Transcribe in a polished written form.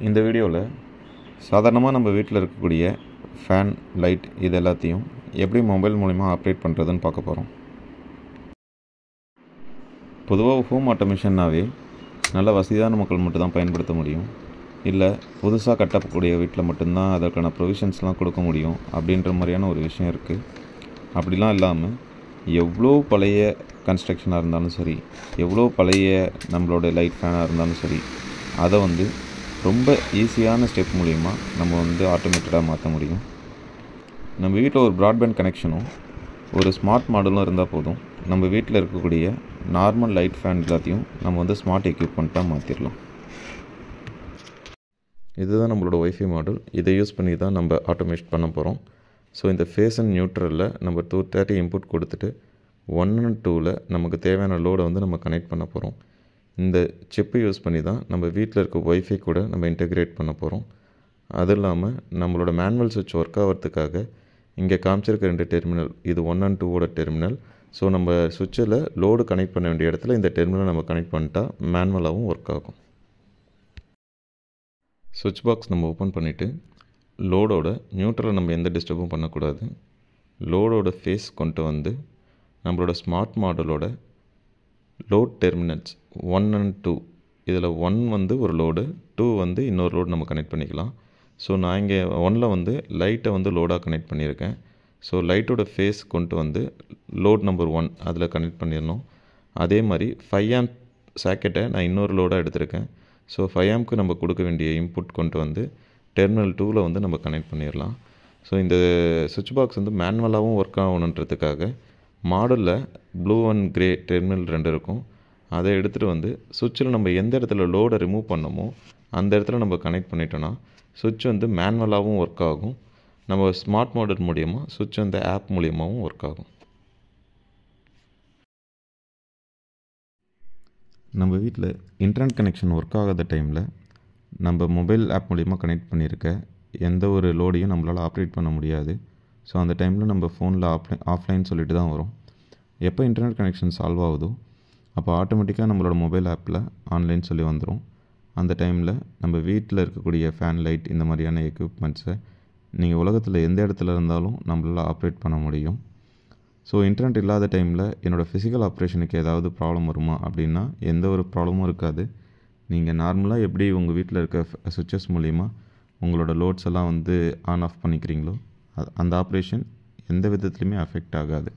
இந்த வீடியோவில் சாதாரணமாக நம்ம வீட்டில் இருக்கக்கூடிய ஃபேன், லைட் இது எல்லாத்தையும் எப்படி மொபைல் மூலிமா ஆப்ரேட் பண்ணுறதுன்னு பார்க்க போகிறோம். பொதுவாக ஹோம் ஆட்டோமேஷன்னாவே நல்ல வசதியான மக்கள் மட்டும்தான் பயன்படுத்த முடியும். இல்லை புதுசாக கட்டக்கூடிய வீட்டில் மட்டும்தான் அதற்கான ப்ரொவிஷன்ஸ்லாம் கொடுக்க முடியும் அப்படின்ற மாதிரியான ஒரு விஷயம் இருக்குது. அப்படிலாம் இல்லாமல் எவ்வளோ பழைய கன்ஸ்ட்ரக்ஷனாக இருந்தாலும் சரி, எவ்வளோ பழைய நம்மளோட லைட் ஃபேனாக இருந்தாலும் சரி, அதை ரொம்ப ஈஸியான ஸ்டெப் மூலிமா நம்ம ஆட்டோமேட்டடாக மாற்ற முடியும். நம்ம வீட்டில் ஒரு ப்ராட்பேண்ட் கனெக்ஷனும் ஒரு ஸ்மார்ட் மாடலும் இருந்தால் போதும். நம்ம வீட்டில் இருக்கக்கூடிய நார்மல் லைட் ஃபேன் எல்லாத்தையும் நம்ம ஸ்மார்ட் எக்யூப்மெண்ட்டாக மாற்றிடலாம். இதுதான் நம்மளோட ஒய்ஃபை மாடல். இதை யூஸ் பண்ணி தான் நம்ம ஆட்டோமேட் பண்ண போகிறோம். ஸோ இந்த ஃபேஸ் அண்ட் நியூட்ரலில் நம்ம 230 இன்புட் கொடுத்துட்டு 1 and 2ல் நமக்கு தேவையான லோடை நம்ம கனெக்ட் பண்ண போகிறோம். இந்த சிப்பை யூஸ் பண்ணி தான் நம்ம வீட்டில் இருக்க ஒய்ஃபை கூட நம்ம இன்டெகிரேட் பண்ண போகிறோம். அது இல்லாமல் நம்மளோட மேனுவல் சுவிட்ச் ஒர்க் ஆகிறதுக்காக இங்கே காமிச்சிருக்க 2 டெர்மினல், இது 1 and 2ஓட டெர்மினல். ஸோ நம்ம சுவிட்சில் லோடு கனெக்ட் பண்ண வேண்டிய இடத்துல இந்த டெர்மினலை நம்ம கனெக்ட் பண்ணிட்டா மேனுவலாகவும் ஒர்க் ஆகும். சுவிட்ச் பாக்ஸ் நம்ம ஓப்பன் பண்ணிவிட்டு லோடோட நியூட்ரலை நம்ம எந்த டிஸ்டர்பும் பண்ணக்கூடாது. லோடோட ஃபேஸ் கொண்டு நம்மளோட ஸ்மார்ட் மாடலோட லோட் டெர்மினல்ஸ் 1 and 2, இதில் 1 ஒரு லோடு, 2 இன்னொரு லோடு நம்ம கனெக்ட் பண்ணிக்கலாம். ஸோ நான் இங்கே 1ல் லைட்டை லோடாக கனெக்ட் பண்ணியிருக்கேன். ஸோ லைட்டோட ஃபேஸ் கொண்டு லோட் நம்பர் 1 அதில் கனெக்ட் பண்ணிடணும். அதே மாதிரி 5 amp சாக்கெட்டை நான் இன்னொரு லோடாக எடுத்திருக்கேன். ஸோ 5 ampக்கு நம்ம கொடுக்க வேண்டிய இன்புட் கொண்டு டெர்மினல் 2ல் நம்ம கனெக்ட் பண்ணிடலாம். ஸோ இந்த சுவிட்ச் பாக்ஸ் மேனுவலாகவும் ஒர்க் ஆகணுன்றதுக்காக மாடலில் ப்ளூ அண்ட் கிரே டெர்மினல் 2 இருக்கும். அதை எடுத்துகிட்டு சுவிட்சில் நம்ம எந்த இடத்துல லோடை ரிமூவ் பண்ணமோ அந்த இடத்துல நம்ம கனெக்ட் பண்ணிட்டோன்னா சுவிட்ச் மேனுவலாகவும் ஒர்க் ஆகும். நம்ம ஸ்மார்ட் மாடல் மூலிமா சுவிட்ச் ஆப் மூலியமாகவும் ஒர்க் ஆகும். நம்ம வீட்டில் இன்டர்நெட் கனெக்ஷன் ஒர்க் ஆகாத டைமில் நம்ம மொபைல் ஆப் மூலிமா கனெக்ட் பண்ணியிருக்க எந்த ஒரு லோடையும் நம்மளால் ஆப்ரேட் பண்ண முடியாது. ஸோ அந்த டைமில் நம்ம ஃபோனில் ஆஃப்லைன் சொல்லிட்டு தான் வரும். எப்போ இன்டர்நெட் கனெக்ஷன் சால்வ் ஆகுதோ அப்போ ஆட்டோமேட்டிக்காக நம்மளோட மொபைல் ஆப்பில் ஆன்லைன் சொல்லி வந்துடும். அந்த டைமில் நம்ம வீட்டில் இருக்கக்கூடிய ஃபேன், லைட் இந்த மாதிரியான எக்யூப்மெண்ட்ஸை நீங்கள் உலகத்தில் எந்த இடத்துல இருந்தாலும் நம்மளால் ஆப்ரேட் பண்ண முடியும். ஸோ இன்டர்நெட் இல்லாத டைமில் என்னோடய ஃபிசிக்கல் ஆப்ரேஷனுக்கு ஏதாவது ப்ராப்ளம் வருமா அப்படின்னா எந்த ஒரு ப்ராப்ளமும் இருக்காது. நீங்கள் நார்மலாக எப்படி உங்கள் வீட்டில் இருக்க சுவிட்சஸ் மூலிமா உங்களோட லோட்ஸ் எல்லாம் ஆன் ஆஃப் பண்ணிக்கிறீங்களோ அந்த ஆப்ரேஷன் எந்த விதத்துலையுமே அஃபெக்ட் ஆகாது.